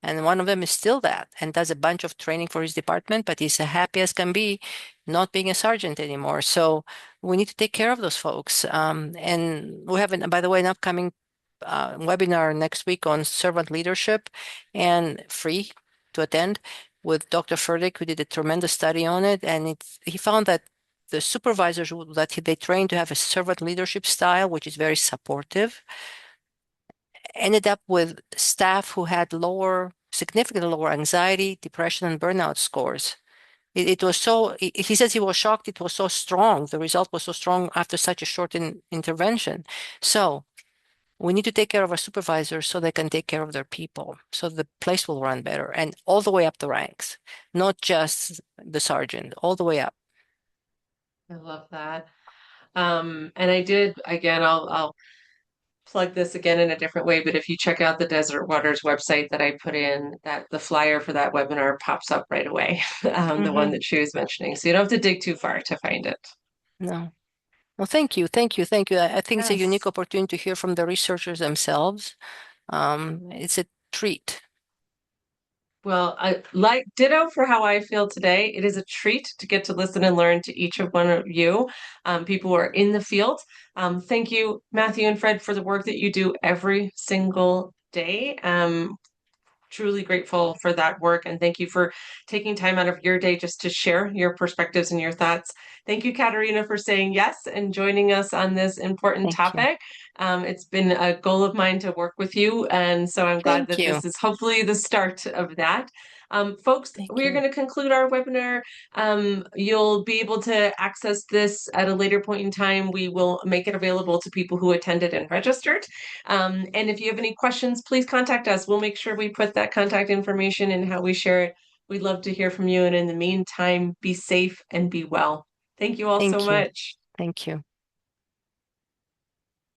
And one of them is still that and does a bunch of training for his department, but he's happy as can be not being a sergeant anymore. So we need to take care of those folks. And we have, by the way, an upcoming webinar next week on servant leadership and free to attend with Dr. Furtick, who did a tremendous study on it. And he found that the supervisors that they trained to have a servant leadership style, which is very supportive, ended up with staff who had significantly lower anxiety, depression, and burnout scores. It was so, he says he was shocked it was so strong. The result was so strong after such a short intervention. So we need to take care of our supervisors so they can take care of their people. So the place will run better and all the way up the ranks, not just the sergeant, all the way up. I love that. And I did again, I'll plug this again in a different way, but if you check out the Desert Waters website that I put in, that the flyer for that webinar pops up right away, the one that she was mentioning. So you don't have to dig too far to find it. No. Well, thank you. Thank you. Thank you. I think it's a unique Yes. opportunity to hear from the researchers themselves. It's a treat. Well, I like ditto for how I feel today. It is a treat to get to listen and learn to each of one of you, people who are in the field. Thank you, Matthew and Fred, for the work that you do every single day. Truly grateful for that work. And thank you for taking time out of your day just to share your perspectives and your thoughts. Thank you, Katerina, for saying yes and joining us on this important Thank you. topic. It's been a goal of mine to work with you. And so I'm glad Thank that you. this is hopefully the start of that. Folks, Thank we're you. going to conclude our webinar. You'll be able to access this at a later point in time. We will make it available to people who attended and registered. And if you have any questions, please contact us. We'll make sure we put that contact information in how we share it. We'd love to hear from you. And in the meantime, be safe and be well. Thank you all so Thank you. much. Thank you.